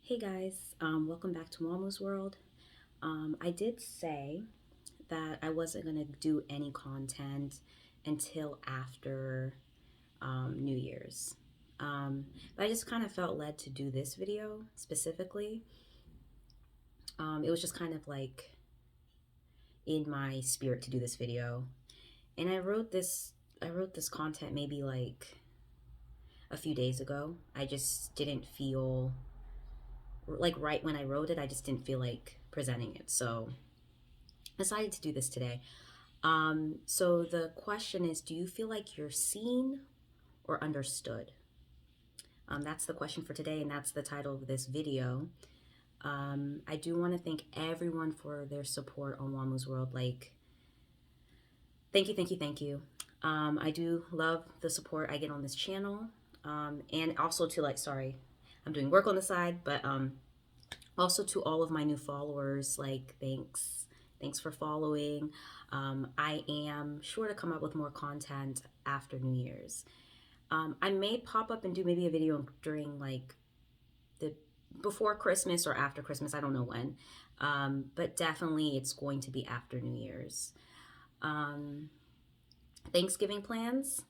Hey guys, welcome back to Wamu's World. I did say that I wasn't going to do any content until after New Year's. Um, but I just kind of felt led to do this video specifically. It was just kind of like in my spirit to do this video. And I wrote this content maybe like a few days ago. I just didn't feel like right when I wrote it, I just didn't feel like presenting it. So I decided to do this today. So the question is, do you feel like you're seen or understood? That's the question for today, and that's the title of this video. I do want to thank everyone for their support on Wamu's World. Like, thank you, thank you, thank you. I do love the support I get on this channel. And also to sorry, I'm doing work on the side, but also to all of my new followers, like, thanks for following. I am sure to come up with more content after New Year's. I may pop up and do maybe a video during like the before Christmas or after Christmas. I don't know when, but definitely it's going to be after New Year's. Thanksgiving plans.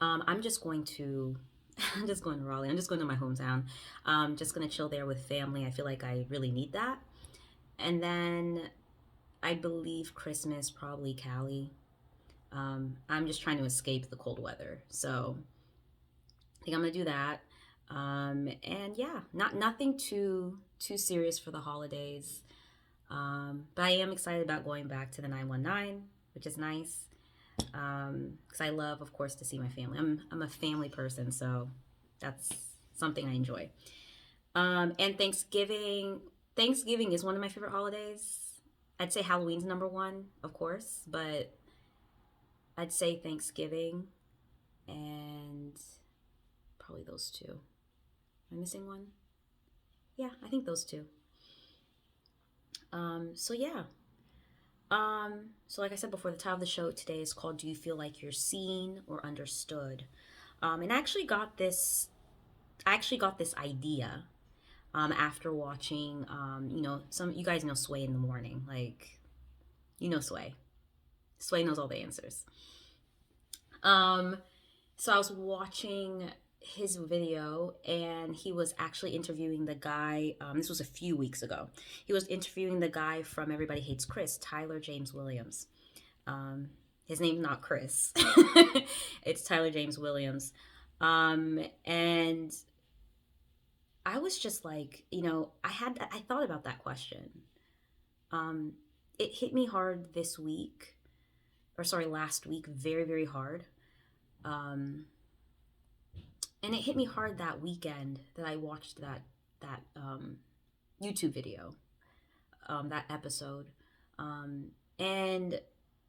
I'm just going to I'm just going to Raleigh. I'm just going to my hometown. Just going to chill there with family. I feel like I really need that. And then I believe Christmas, probably Cali. I'm just trying to escape the cold weather. So I think I'm gonna do that. And yeah, nothing too serious for the holidays. But I am excited about going back to the 919, which is nice. Because I love, of course, to see my family. I'm a family person, so that's something I enjoy. And Thanksgiving is one of my favorite holidays. I'd say Halloween's number one, of course, but I'd say Thanksgiving and probably those two. Am I missing one? Yeah, I think those two. So yeah. So like I said before, the title of the show today is called "Do You Feel Like You're Seen or Understood?" And I actually got this idea after watching, some you guys know Sway in the morning, like Sway. Sway knows all the answers. Um, so I was watching his video and he was actually interviewing the guy. This was a few weeks ago. He was interviewing the guy from Everybody Hates Chris, Tyler James Williams. His name's not Chris, it's Tyler James Williams. And I was just like, I thought about that question. Um, it hit me hard this week, or sorry, last week, very, very hard. Um, and it hit me hard that weekend that I watched that YouTube video, that episode, and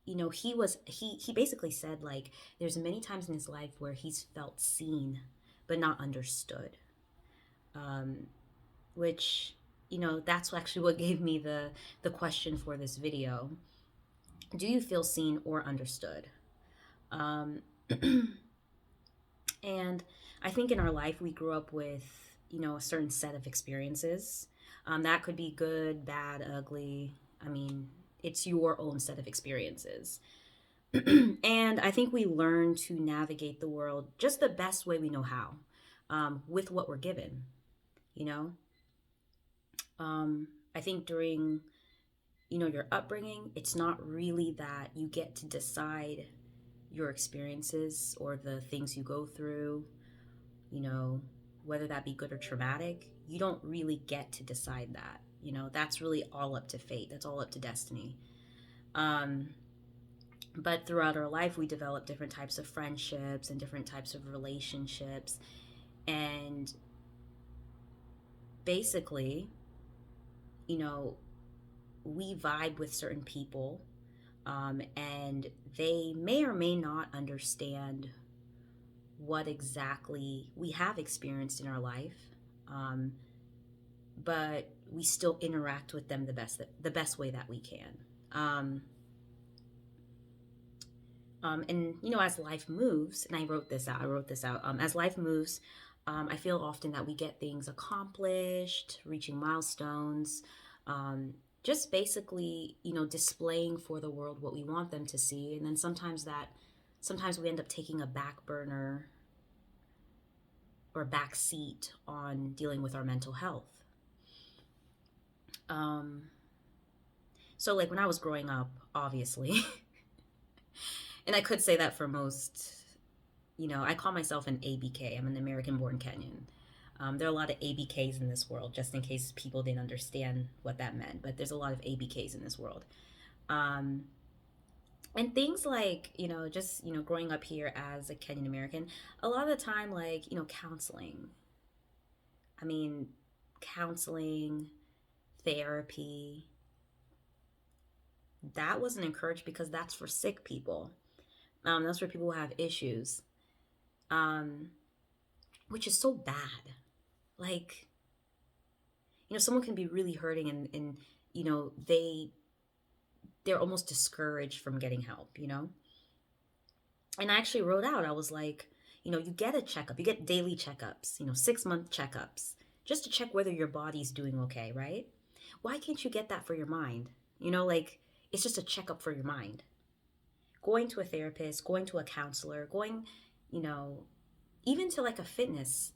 he basically said like there's many times in his life where he's felt seen but not understood, um, which that's actually what gave me the question for this video. Do you feel seen or understood? Um, And I think in our life, we grew up with, a certain set of experiences. That could be good, bad, ugly. I mean, it's your own set of experiences. And I think we learn to navigate the world just the best way we know how, with what we're given, you know? I think during, your upbringing, it's not really that you get to decide your experiences or the things you go through, you know, whether that be good or traumatic. You don't really get to decide that. That's really all up to fate. That's all up to destiny. Um, but throughout our life, we develop different types of friendships and different types of relationships. And basically, you know, we vibe with certain people, and they may or may not understand what exactly we have experienced in our life, um, but we still interact with them the best way that we can. And as life moves, and I wrote this out. As life moves, I feel often that we get things accomplished, reaching milestones, um, just basically, displaying for the world what we want them to see. And then sometimes we end up taking a back burner or back seat on dealing with our mental health. Um, so, like when I was growing up, obviously, and I could say that for most, I call myself an ABK. I'm an American born Kenyan. There are a lot of ABKs in this world, just in case people didn't understand what that meant. But there's a lot of ABKs in this world. Um, and things like, just, growing up here as a Kenyan American, a lot of the time, like, counseling. I mean, counseling, therapy, that wasn't encouraged because that's for sick people. That's for people who have issues, um, which is so bad. Like, someone can be really hurting and they're almost discouraged from getting help, And I actually wrote out, I was like, you get a checkup, you get daily checkups, 6-month checkups, just to check whether your body's doing okay, right? Why can't you get that for your mind? Like it's just a checkup for your mind. Going to a therapist, going to a counselor, going, you know, even to like a fitness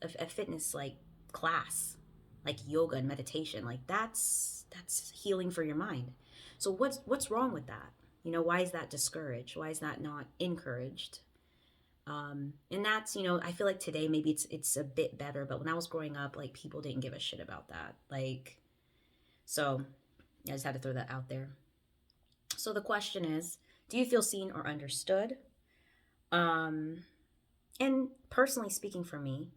like class, like yoga and meditation, like that's healing for your mind. So what's wrong with that? Why is that discouraged? Why is that not encouraged? And that's, I feel like today maybe it's a bit better, but when I was growing up, like people didn't give a shit about that. Like, so I just had to throw that out there. So the question is, do you feel seen or understood? Um, and personally speaking for me,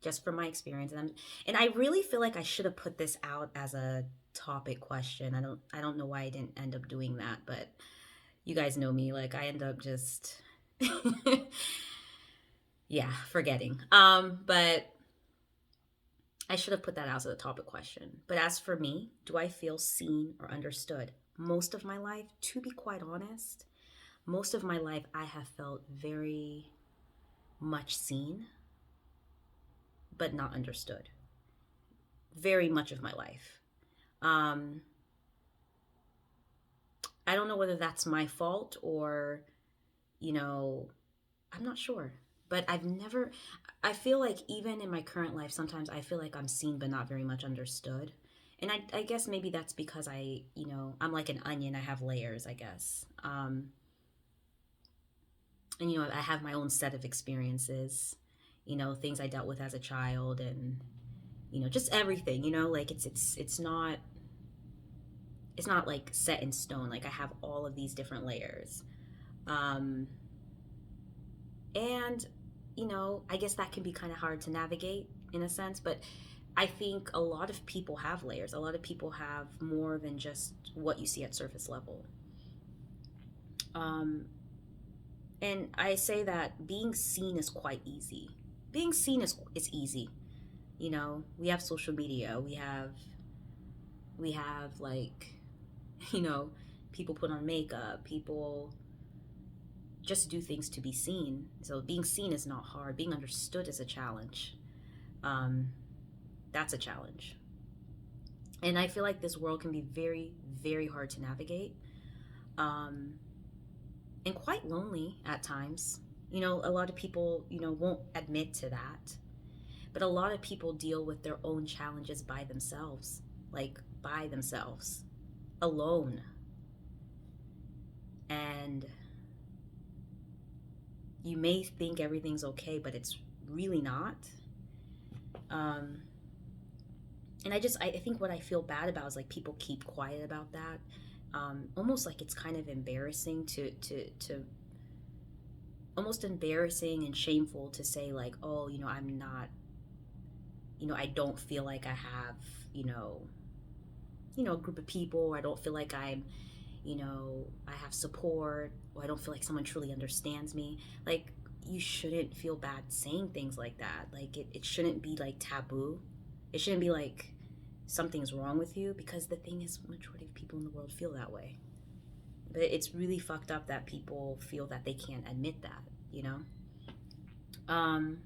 just from my experience, and I really feel like I should have put this out as a topic question. I don't know why I didn't end up doing that, but you guys know me, like I end up just yeah, forgetting. But I should have put that out as a topic question. But as for me, do I feel seen or understood? Most of my life, to be quite honest, most of my life I have felt very much seen, but not understood. Very much of my life. Um, I don't know whether that's my fault or, you know, I'm not sure. But I feel like even in my current life, sometimes I feel like I'm seen but not very much understood. And I guess maybe that's because I'm like an onion. I have layers, I guess. And, I have my own set of experiences, things I dealt with as a child and, just everything, like it's not like set in stone. Like I have all of these different layers. Um, and, I guess that can be kind of hard to navigate in a sense, but I think a lot of people have layers. A lot of people have more than just what you see at surface level. Um, and I say that being seen is quite easy. Being seen is easy. We have social media. We have like, you know, people put on makeup. People just do things to be seen. So being seen is not hard. Being understood is a challenge. Um, that's a challenge. And I feel like this world can be very, very hard to navigate, um, and quite lonely at times. A lot of people, won't admit to that, but a lot of people deal with their own challenges by themselves, like by themselves, alone. And you may think everything's okay, but it's really not. Um, and I think what I feel bad about is like people keep quiet about that. Almost like it's kind of embarrassing to almost embarrassing and shameful to say like, oh, I'm not, I don't feel like I have, you know, a group of people, or I don't feel like I have support, or I don't feel like someone truly understands me. Like, you shouldn't feel bad saying things like that. Like, it shouldn't be like taboo. It shouldn't be like something's wrong with you, because the thing is, majority of people in the world feel that way. But it's really fucked up that people feel that they can't admit that, you know? Um,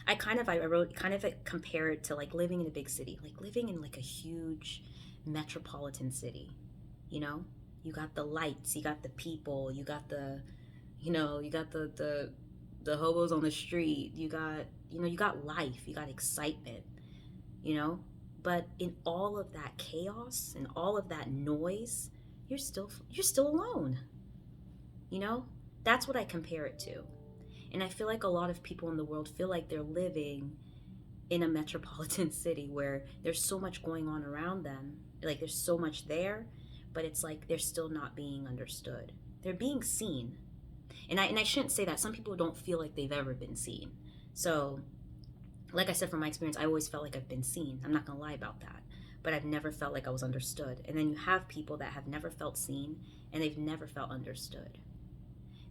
I wrote kind of compare it to like living in a big city, like living in like a huge metropolitan city. You know, you got the lights, you got the people, you got the, you got the hobos on the street. You got, you got life, you got excitement. You know, but in all of that chaos and all of that noise, you're still alone. You know, that's what I compare it to. And I feel like a lot of people in the world feel like they're living in a metropolitan city where there's so much going on around them. Like there's so much there, but it's like they're still not being understood. They're being seen. And I shouldn't say that. Some people don't feel like they've ever been seen. So, like I said, from my experience, I always felt like I've been seen. I'm not going to lie about that. But I've never felt like I was understood. And then you have people that have never felt seen and they've never felt understood.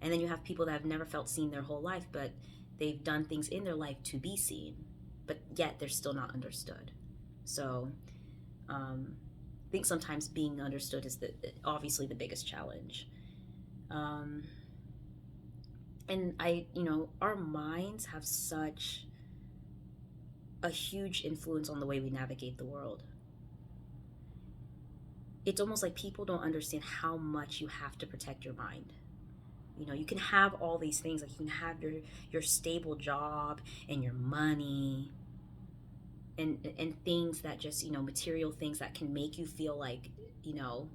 And then you have people that have never felt seen their whole life, but they've done things in their life to be seen, but yet they're still not understood. So I think sometimes being understood is obviously the biggest challenge. Um, and our minds have such a huge influence on the way we navigate the world. It's almost like people don't understand how much you have to protect your mind. You can have all these things, like you can have your stable job and your money and things that just, material things that can make you feel like, you know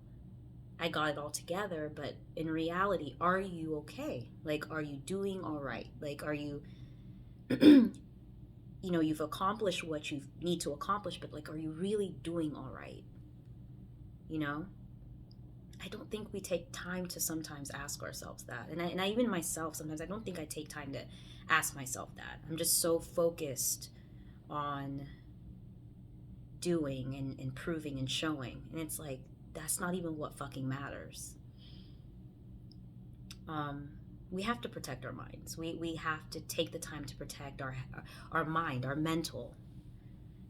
I got it all together. But in reality, are you okay? Like, are you doing all right? Like, are you you've accomplished what you need to accomplish, but like, are you really doing all right? you know I don't think we take time to sometimes ask ourselves that. And I even myself, sometimes I don't think I take time to ask myself that. I'm just so focused on doing and proving and showing. And it's like, that's not even what fucking matters. Um, we have to protect our minds. We have to take the time to protect our mind, our mental.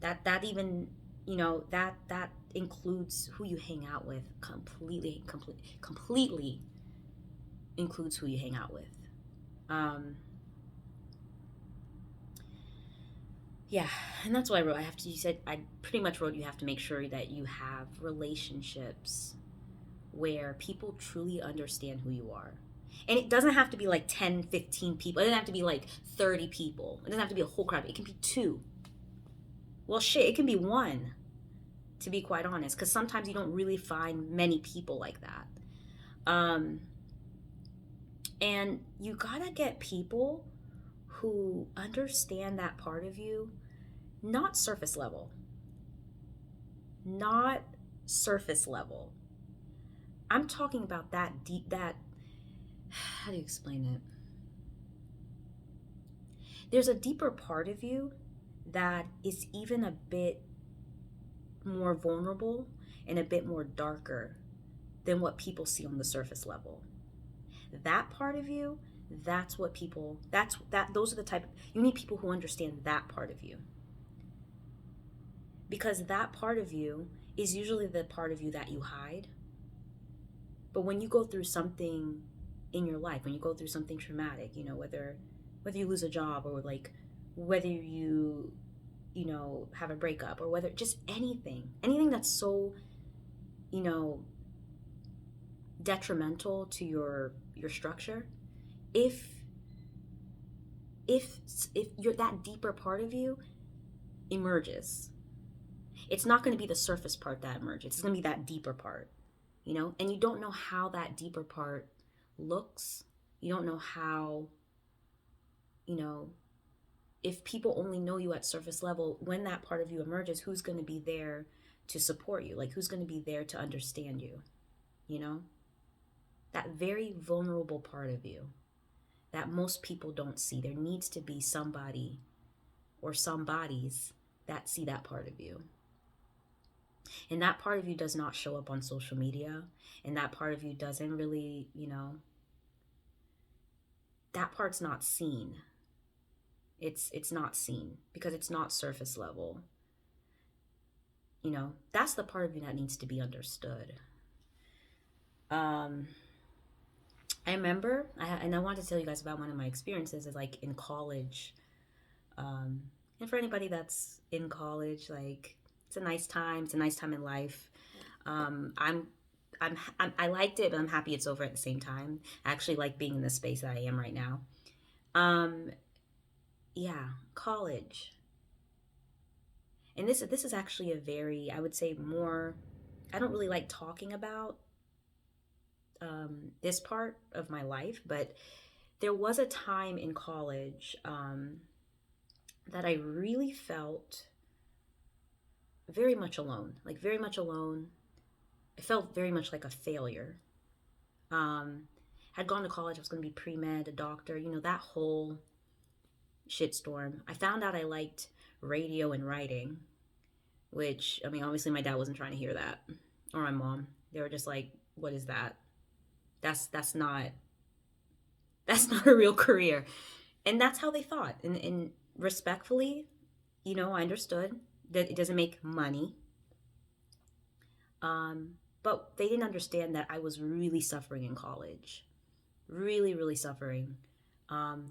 That even, that includes who you hang out with. Completely includes who you hang out with. Um, yeah, and that's why I wrote. You said, I pretty much wrote, you have to make sure that you have relationships where people truly understand who you are. And it doesn't have to be like 10, 15 people. It doesn't have to be like 30 people. It doesn't have to be a whole crowd. It can be two. Well, shit, it can be one, to be quite honest, because sometimes you don't really find many people like that. Um, and you gotta get people who understand that part of you, not surface level. Not surface level. I'm talking about that deep, how do you explain it? There's a deeper part of you that is even a bit more vulnerable and a bit more darker than what people see on the surface level. That part of you, that's what people, those are the type of, you need people who understand that part of you. Because that part of you is usually the part of you that you hide. But when you go through something in your life, when you go through something traumatic, whether you lose a job, or like whether you have a breakup, or whether just anything that's so, you know, detrimental to your structure, if if if you're that deeper part of you emerges, it's not going to be the surface part that emerges. It's going to be that deeper part, and you don't know how that deeper part looks. You don't know how, you know, if people only know you at surface level, when that part of you emerges, who's going to be there to support you? Like, who's going to be there to understand you? You know, that very vulnerable part of you that most people don't see. There needs to be somebody or somebodies that see that part of you. And that part of you does not show up on social media. And that part of you doesn't really, that part's not seen. It's not seen because it's not surface level. That's the part of you that needs to be understood. Um, I remember, and I wanted to tell you guys about one of my experiences is like in college. Um, and for anybody that's in college, like it's a nice time. It's a nice time in life. Um, I'm, I liked it, but I'm happy it's over at the same time. I actually like being in the space that I am right now. Um, yeah, college, and this is actually a very, I would say, more. I don't really like talking about this part of my life, but there was a time in college that I really felt very much alone, like very much alone. I felt very much like a failure. Um, had gone to college. I was going to be pre med, a doctor. You know that whole shitstorm. I found out I liked radio and writing, which I mean, obviously my dad wasn't trying to hear that, or my mom. They were just like, "What is that? That's not that's not a real career." And that's how they thought. And respectfully, I understood that it doesn't make money. Um, but they didn't understand that I was really suffering in college. Really, really suffering.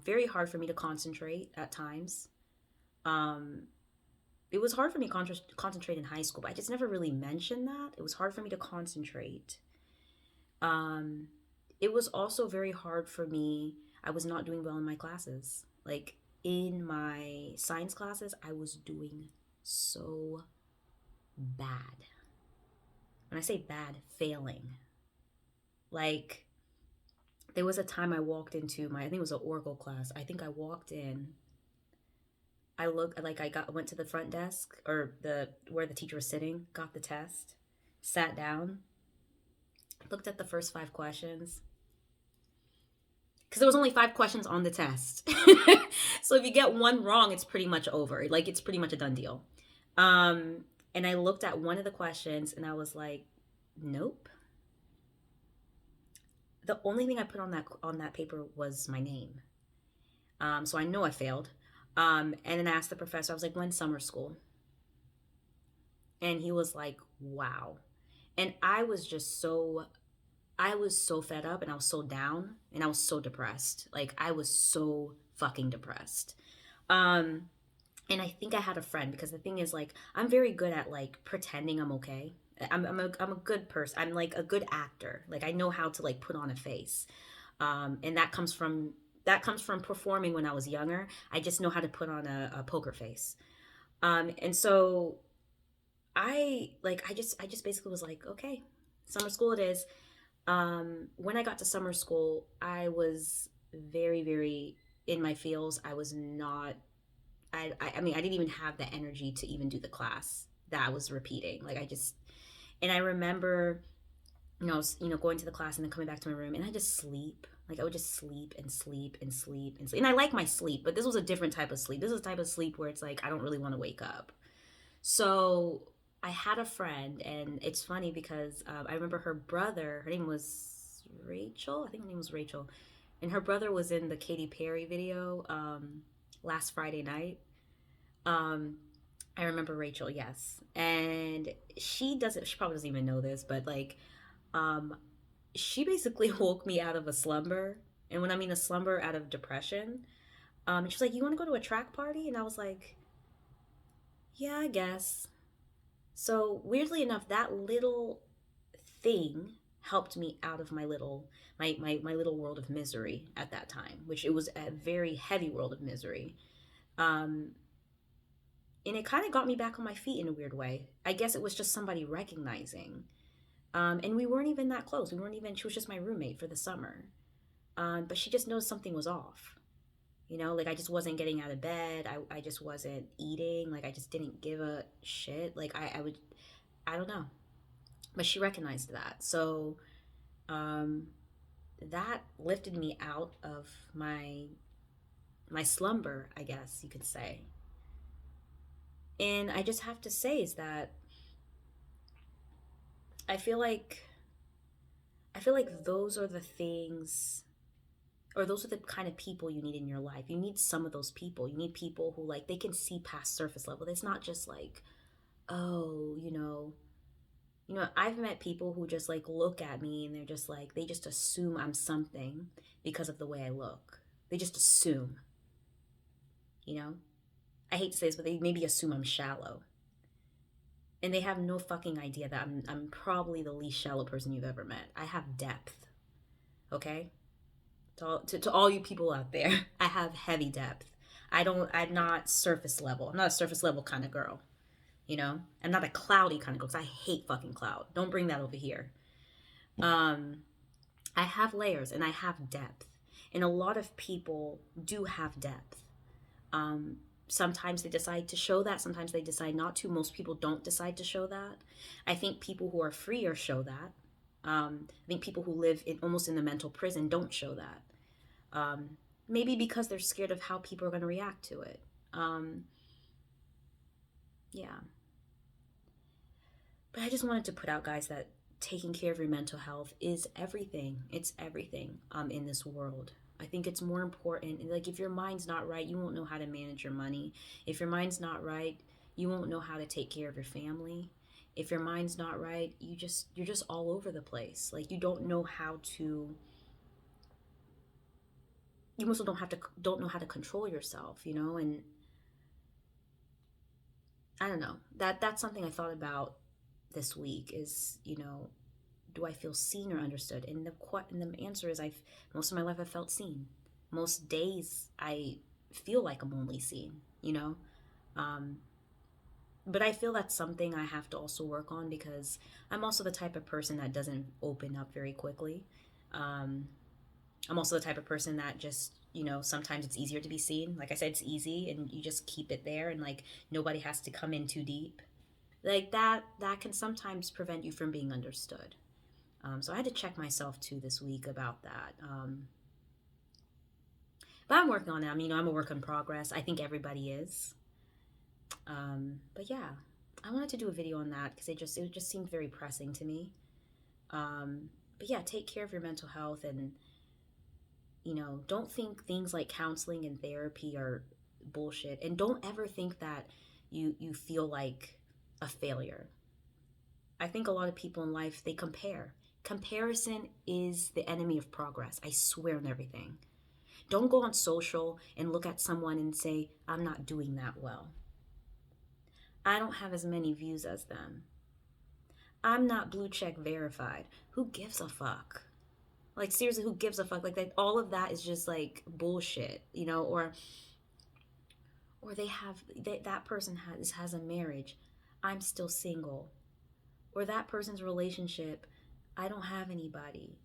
Very hard for me to concentrate at times. Um, it was hard for me to concentrate in high school, but I just never really mentioned that. It was hard for me to concentrate. Um, it was also very hard for me. I was not doing well in my classes. Like in my science classes, I was doing so bad. When I say bad, failing. Like there was a time I walked into I think it was an Oracle class. I think I walked in. I looked like went to the front desk or the where the teacher was sitting, got the test, sat down, looked at the first 5 questions because there was only 5 questions on the test. So if you get one wrong, it's pretty much over. Like it's pretty much a done deal. Um, and I looked at one of the questions and I was like, nope. The only thing I put on that paper was my name. So I know I failed. And then I asked the professor, I was like, when's summer school? And he was like, wow. And I was so fed up and I was so down and I was so depressed. Like, I was so fucking depressed. Um, and I think I had a friend because the thing is, like, I'm very good at, like, pretending I'm okay. I'm a good person. I'm like a good actor. Like, I know how to, like, put on a face. And that comes from performing when I was younger. I just know how to put on a poker face. And so I just basically was like, okay, summer school it is. When I got to summer school, I was very, very in my feels. I was not. I mean, I didn't even have the energy to even do the class that I was repeating. Like and I remember, going to the class and then coming back to my room, and I just sleep. Like I would just sleep and sleep and sleep and sleep. And I like my sleep, but this was a different type of sleep. This is a type of sleep where it's like I don't really want to wake up. So I had a friend, and it's funny because I remember her brother. Her name was Rachel. I think her name was Rachel, and her brother was in the Katy Perry video last Friday night. Um, I remember Rachel, yes, and she doesn't. She probably doesn't even know this, but like, um, she basically woke me out of a slumber, and when I mean a slumber, out of depression. And she was like, "You want to go to a track party?" And I was like, "Yeah, I guess." So weirdly enough, that little thing helped me out of my little world of misery at that time, which it was a very heavy world of misery. Um, and it kind of got me back on my feet in a weird way. I guess it was just somebody recognizing. And we weren't even that close. We weren't even. She was just my roommate for the summer. But she just knows something was off. Like I just wasn't getting out of bed. I just wasn't eating. Like I just didn't give a shit. Like I would, I don't know. But she recognized that. So um, that lifted me out of my slumber, I guess you could say. And I just have to say is that I feel like I feel like those are the things or those are the kind of people you need in your life. You need some of those people. You need people who like they can see past surface level. It's not just like, oh, I've met people who just like look at me and they're just like they just assume I'm something because of the way I look. They just assume, you know? I hate to say this, but they maybe assume I'm shallow. And they have no fucking idea that I'm probably the least shallow person you've ever met. I have depth, okay? To all you people out there, I have heavy depth. I'm not surface level. I'm not a surface level kind of girl, you know? I'm not a cloudy kind of girl, because I hate fucking cloud. Don't bring that over here. Um, I have layers and I have depth. And a lot of people do have depth. Um, Sometimes they decide to show that, sometimes they decide not to. Most people don't decide to show that. I think people who are freer show that. I think people who live almost in the mental prison don't show that. Um, Maybe because they're scared of how people are going to react to it. Um, yeah. But I just wanted to put out, guys, that taking care of your mental health is everything. It's everything in this world. I think it's more important. Like, if your mind's not right, you won't know how to manage your money. If your mind's not right, you won't know how to take care of your family. If your mind's not right, you're just all over the place. Like, you don't know how to. You also don't know how to control yourself, you know. And I don't know. That's something I thought about this week. Is, you know, do I feel seen or understood? And the answer is, I've most of my life I've felt seen. Most days I feel like I'm only seen, you know. Um, but I feel that's something I have to also work on, because I'm also the type of person that doesn't open up very quickly. Um, I'm also the type of person that just, you know, sometimes it's easier to be seen. Like I said, it's easy and you just keep it there, and like nobody has to come in too deep. Like that can sometimes prevent you from being understood. So I had to check myself too this week about that. But I'm working on it. I mean, you know, I'm a work in progress. I think everybody is. But yeah, I wanted to do a video on that because it just seemed very pressing to me. But yeah, take care of your mental health, and you know, don't think things like counseling and therapy are bullshit, and don't ever think that you feel like a failure. I think a lot of people in life, they compare. Comparison is the enemy of progress. I swear on everything. Don't go on social and look at someone and say, I'm not doing that well. I don't have as many views as them. I'm not blue check verified. Who gives a fuck? Like, seriously, who gives a fuck? Like, that, all of that is just like bullshit, you know? Or that person has a marriage. I'm still single. Or that person's relationship, I don't have anybody.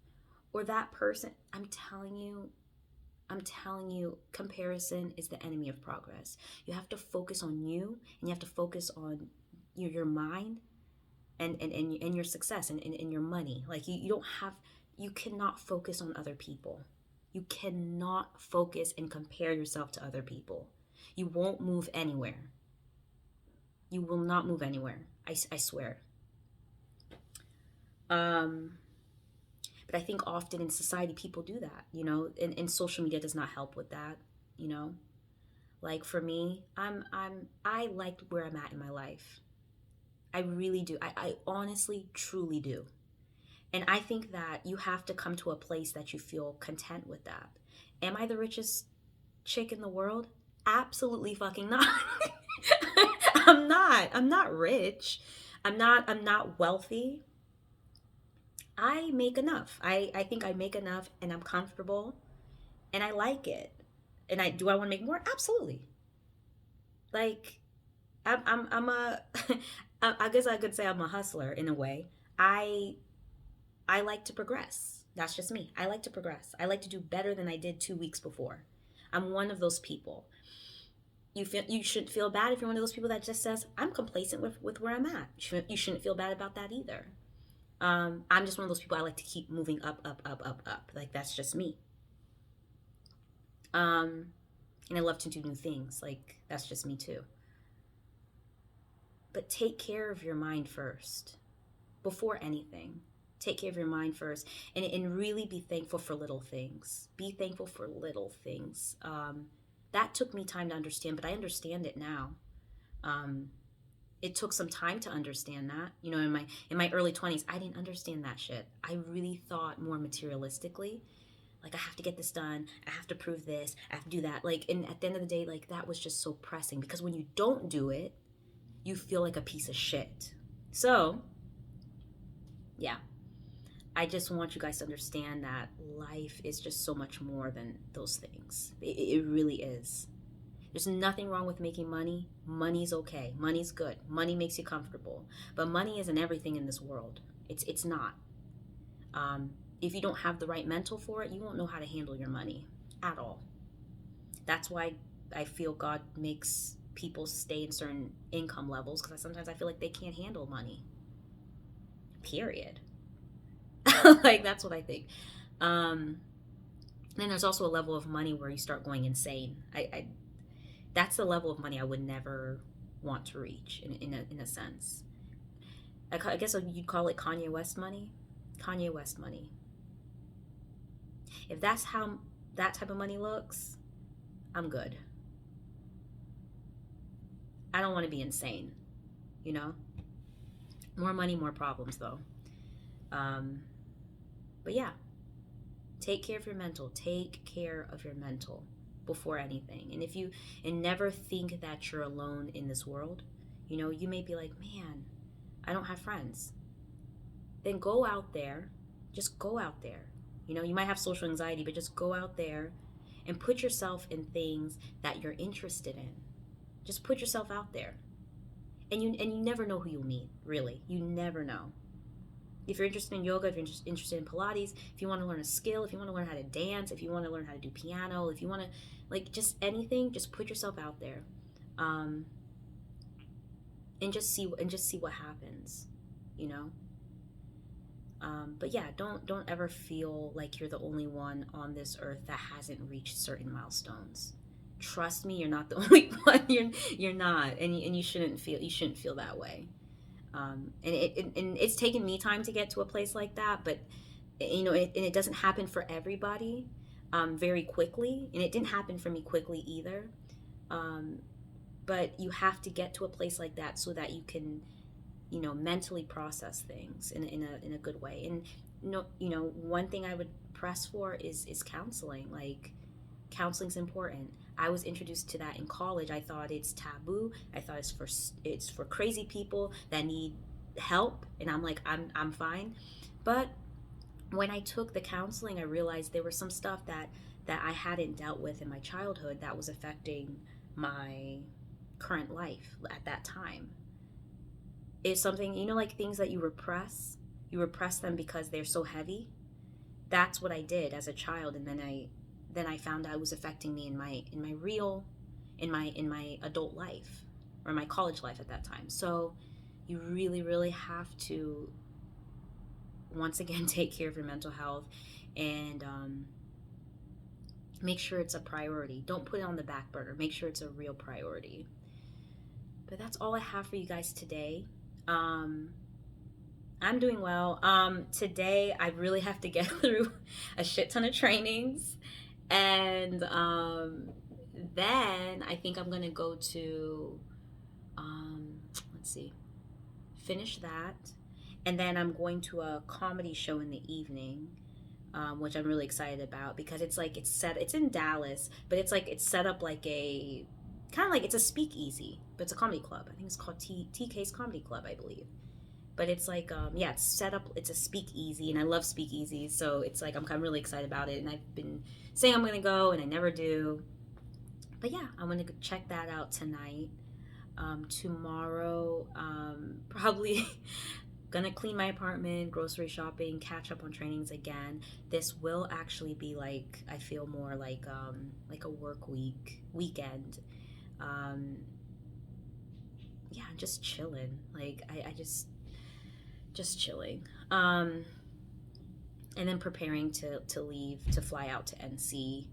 Or that person, I'm telling you, comparison is the enemy of progress. You have to focus on you, and you have to focus on your mind, and your success, and your money. Like, you cannot focus on other people. You cannot focus and compare yourself to other people. You won't move anywhere. You will not move anywhere. I swear. Um, but I think often in society people do that, you know, and social media does not help with that, you know. Like, for me, I liked where I'm at in my life. I really do. I honestly, truly do. And I think that you have to come to a place that you feel content with that. Am I the richest chick in the world? Absolutely fucking not. I'm not. I'm not rich. I'm not wealthy. I make enough. I think I make enough, and I'm comfortable, and I like it. And I want to make more? Absolutely. Like, I'm a I guess I could say I'm a hustler in a way. I I like to progress. That's just me. I like to progress. I like to do better than I did 2 weeks before. I'm one of those people. You shouldn't feel bad if you're one of those people that just says, I'm complacent with where I'm at. You shouldn't feel bad about that either. I'm just one of those people, I like to keep moving up, up, up, up, up. Like, that's just me. Um, and I love to do new things. Like, that's just me too. But take care of your mind first before anything. Take care of your mind first, and really be thankful for little things. Be thankful for little things. That took me time to understand, but I understand it now. Um, it took some time to understand that. You know, in my early 20s, I didn't understand that shit. I really thought more materialistically. Like, I have to get this done. I have to prove this. I have to do that. Like, and at the end of the day, like, that was just so pressing because when you don't do it, you feel like a piece of shit. So, yeah, I just want you guys to understand that life is just so much more than those things. It really is. There's nothing wrong with making money. Money's okay. Money's good. Money makes you comfortable. But money isn't everything in this world. It's not. Um, if you don't have the right mental for it, you won't know how to handle your money at all. That's why I feel God makes people stay in certain income levels because sometimes I feel like they can't handle money. Period. Like, that's what I think. Um, then there's also a level of money where you start going insane. That's the level of money I would never want to reach in a sense. I guess you'd call it Kanye West money. Kanye West money. If that's how that type of money looks, I'm good. I don't want to be insane, you know? More money, more problems, though. Um, but yeah, take care of your mental. Take care of your mental before anything. And never think that you're alone in this world. You know, you may be like, man, I don't have friends. Then go out there. Just go out there. You know, you might have social anxiety, but just go out there and put yourself in things that you're interested in. Just put yourself out there. And you never know who you'll meet, really. You never know. If you're interested in yoga, if you're interested in Pilates, if you want to learn a skill, if you want to learn how to dance, if you want to learn how to do piano, if you want to, like, just anything, just put yourself out there, um, and just see what happens, you know. But yeah, don't ever feel like you're the only one on this earth that hasn't reached certain milestones. Trust me, you're not the only one. You're not, and you shouldn't feel that way. And it's taken me time to get to a place like that, but and it doesn't happen for everybody very quickly, and it didn't happen for me quickly either. Um, but you have to get to a place like that so that you can mentally process things in a good way. And one thing I would press for is counseling. Like, counseling's important. I was introduced to that in college. I thought it's taboo. I thought it's for crazy people that need help, and I'm like, I'm fine. But when I took the counseling, I realized there was some stuff that I hadn't dealt with in my childhood that was affecting my current life at that time. It's something, like things that you repress them because they're so heavy. That's what I did as a child, and then I found out it was affecting me in my adult life, or my college life at that time. So you really, really have to, once again, take care of your mental health, and make sure it's a priority. Don't put it on the back burner. Make sure it's a real priority. But that's all I have for you guys today. Um, I'm doing well. Today I really have to get through a shit ton of trainings, and then I think I'm gonna go to, let's see, finish that, and then I'm going to a comedy show in the evening, which I'm really excited about because it's in Dallas, but it's set up like a kind of like it's a speakeasy, but it's a comedy club. I think it's called TK's Comedy Club, I believe. But it's like, yeah, it's set up. It's a speakeasy, and I love speakeasies, so it's like I'm really excited about it. And I've been saying I'm gonna go, and I never do. But yeah, I'm gonna check that out tonight. Tomorrow, probably gonna clean my apartment, grocery shopping, catch up on trainings again. This will actually be like, I feel more like a work weekend. Um, yeah, just chilling. Like I just chilling. And then preparing to leave to fly out to NC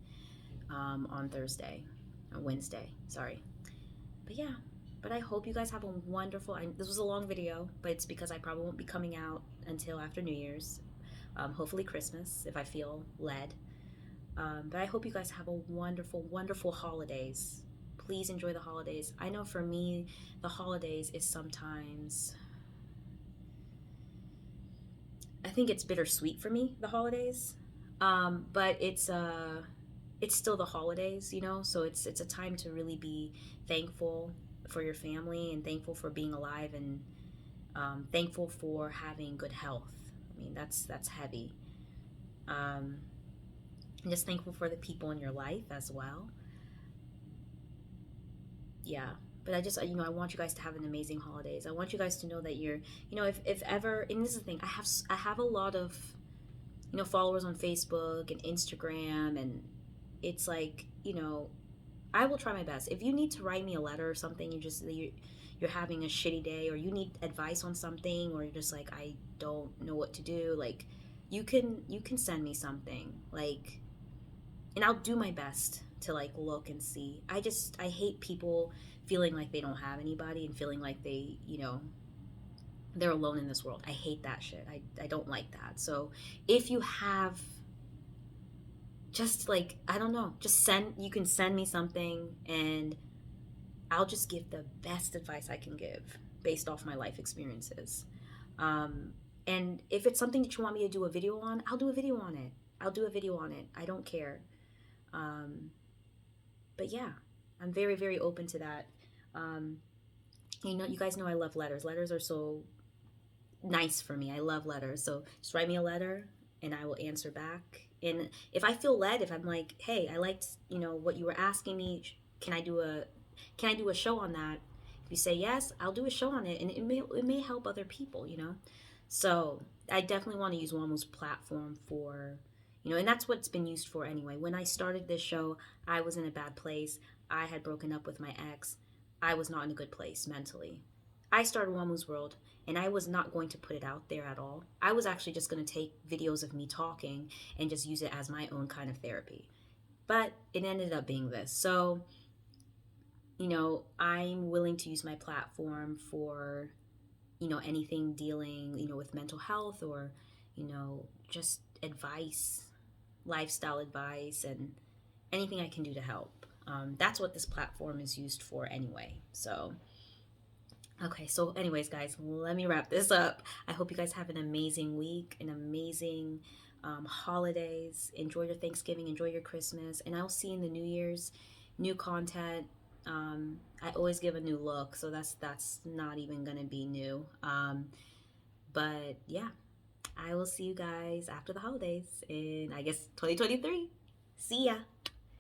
on Thursday or Wednesday. Sorry. But yeah, but I hope you guys have a wonderful. This was a long video, but it's because I probably won't be coming out until after New Year's. Hopefully Christmas if I feel led. But I hope you guys have a wonderful, wonderful holidays. Please enjoy the holidays. I know for me, the holidays is sometimes, I think it's bittersweet for me, the holidays. But it's still the holidays, you know, so it's a time to really be thankful for your family and thankful for being alive and thankful for having good health. I mean, that's heavy. Um, and just thankful for the people in your life as well. Yeah. But I just, I want you guys to have an amazing holidays. I want you guys to know that you're, if ever, and this is the thing, I have a lot of, followers on Facebook and Instagram, and it's like, I will try my best. If you need to write me a letter or something, you're having a shitty day, or you need advice on something, or you're just like, I don't know what to do, like, you can send me something, like, and I'll do my best to like look and see. I hate people feeling like they don't have anybody and feeling like they're alone in this world. I hate that shit. I don't like that. So if you have, just like, I don't know, just send you can send me something, and I'll just give the best advice I can give based off my life experiences. Um, and if it's something that you want me to do a video on, I'll do a video on it. I'll do a video on it. I don't care. Um, but yeah, I'm very, very open to that. Um, you guys know I love letters. Letters are so nice for me. I love letters. So just write me a letter and I will answer back. And if I feel led, if I'm like, hey, I liked, what you were asking me, can I do a can I do a show on that? If you say yes, I'll do a show on it, and it may help other people. So I definitely want to use Wamu's platform for, and that's what it's been used for anyway. When I started this show, I was in a bad place. I had broken up with my ex. I was not in a good place mentally. I started Wamu's World, and I was not going to put it out there at all. I was actually just going to take videos of me talking and just use it as my own kind of therapy. But it ended up being this. So, I'm willing to use my platform for, anything dealing, with mental health, or, just advice, lifestyle advice, and anything I can do to help. That's what this platform is used for anyway. So, okay, so, anyways, guys, let me wrap this up. I hope you guys have an amazing week, an amazing holidays. Enjoy your Thanksgiving, enjoy your Christmas, and I'll see you in the New Year's. New content. I always give a new look, so that's not even gonna be new. But yeah, I will see you guys after the holidays in, I guess, 2023. See ya.